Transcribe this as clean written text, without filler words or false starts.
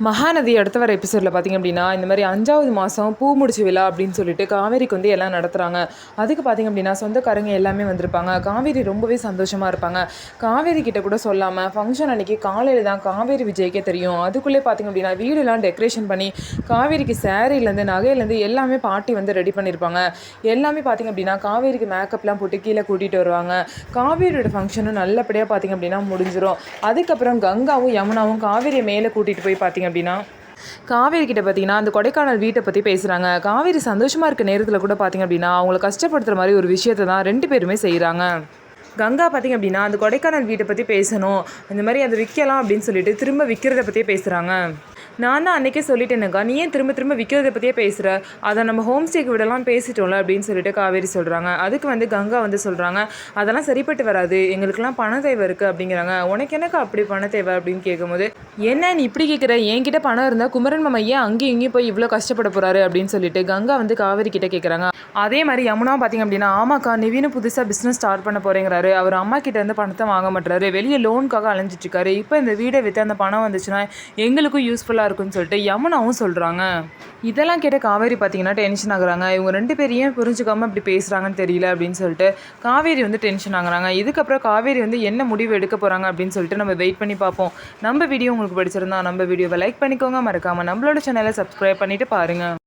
மகாநதி அடுத்த வர எபிசோடில் பார்த்திங்க அப்படின்னா இந்த மாதிரி 5வது மாதம் பூ முடிச்சு விழா அப்படின்னு சொல்லிட்டு காவேரிக்கு வந்து எல்லாம் நடத்துகிறாங்க. அதுக்கு பார்த்திங்க அப்படின்னா சொந்தக்காரங்க எல்லாமே வந்திருப்பாங்க. காவேரி ரொம்பவே சந்தோஷமாக இருப்பாங்க. காவேரி கிட்ட கூட சொல்லாமல் ஃபங்க்ஷன் அன்றைக்கி காலையில் தான் காவேரி விஜய்க்கே தெரியும். அதுக்குள்ளே பார்த்திங்க அப்படின்னா வீடெல்லாம் டெக்கரேஷன் பண்ணி காவேரிக்கு சேரீலேருந்து நகையிலேருந்து எல்லாமே பாட்டி வந்து ரெடி பண்ணியிருப்பாங்க. எல்லாமே பார்த்திங்க அப்படின்னா காவேரிக்கு மேக்கப்லாம் போட்டு கீழே கூட்டிகிட்டு வருவாங்க. காவேரியோட ஃபங்க்ஷனும் நல்லபடியாக பார்த்திங்க அப்படின்னா முடிஞ்சிடும். அதுக்கப்புறம் கங்காவும் யமுனாவும் காவேரியை மேலே கூட்டிகிட்டு போய் பார்த்திங்க அப்படின்னா காவேரி கிட்ட பார்த்தீங்கன்னா அந்த கொடைக்கானல் வீட்டை பற்றி பேசுகிறாங்க. காவேரி சந்தோஷமாக இருக்க நேரத்தில் கூட பார்த்திங்க அப்படின்னா அவங்கள கஷ்டப்படுத்துகிற மாதிரி ஒரு விஷயத்தை தான் 2 பேருமே செய்கிறாங்க. கங்கா பார்த்திங்க அப்படின்னா அந்த கொடைக்கானல் வீட்டை பற்றி பேசணும், இந்த மாதிரி அதை விற்கலாம் அப்படின்னு சொல்லிட்டு திரும்ப விற்கிறத பற்றியே பேசுகிறாங்க. நான் தான் அன்றைக்கே சொல்லிட்டேனுக்கா, நீ ஏன் திரும்ப திரும்ப விற்கிறத பற்றியே பேசுகிற, அதை நம்ம ஹோம் ஸ்டேக்கு விடலாம் பேசிட்டோம்ல அப்படின்னு சொல்லிட்டு காவேரி சொல்கிறாங்க. அதுக்கு வந்து கங்கா வந்து சொல்கிறாங்க, அதெல்லாம் சரிப்பட்டு வராது, எங்களுக்கெல்லாம் பண தேவை இருக்குது அப்படிங்கிறாங்க. உனக்கு எனக்கு அப்படி பண தேவை அப்படின்னு கேட்கும்போது, என்ன நீ இப்படி கேட்குற, என்கிட்ட பணம் இருந்தால் குமரன் மாமா ஏன் அங்கேயும் இங்கேயும் போய் இவ்வளோ கஷ்டப்பட போகிறாரு அப்படின்னு சொல்லிட்டு கங்கா வந்து காவேரி கிட்ட கேட்குறாங்க. அதே மாதிரி யமுனா பார்த்திங்க அப்படின்னா, ஆமாக்கா நிவீனு புதுசாக பிஸ்னஸ் ஸ்டார்ட் பண்ண போகிறேங்கிறாரு, அவர் அம்மா கிட்ட இருந்து பணத்தை வாங்க மாட்டாரு, வெளியே லோனுக்காக அலைஞ்சிட்ருக்காரு, இப்போ இந்த வீடை விற்று அந்த பணம் வந்துச்சுன்னா எங்களுக்கும் யூஸ்ஃபுல்லாக இருக்குன்னு சொல்லிட்டு யமுனாவும் சொல்கிறாங்க. இதெல்லாம் கேட்ட காவேரி பார்த்தீங்கன்னா டென்ஷன் ஆகுறாங்க. இவங்க 2 பேரும் ஏன் புரிஞ்சுக்காமல் இப்படி பேசுகிறாங்கன்னு தெரியல அப்படின்னு சொல்லிட்டு காவேரி வந்து டென்ஷன் ஆகுறாங்க. இதுக்கப்புறம் காவேரி வந்து என்ன முடிவு எடுக்க போகிறாங்க அப்படின்னு சொல்லிட்டு நம்ம வெயிட் பண்ணி பார்ப்போம். நம்ம வீடியோ உங்களுக்கு பிடிச்சிருந்தா நம்ம வீடியோவை லைக் பண்ணிக்கோங்க, மறக்காமல் நம்மளோட சேனலை சப்ஸ்கிரைப் பண்ணிவிட்டு பாருங்கள்.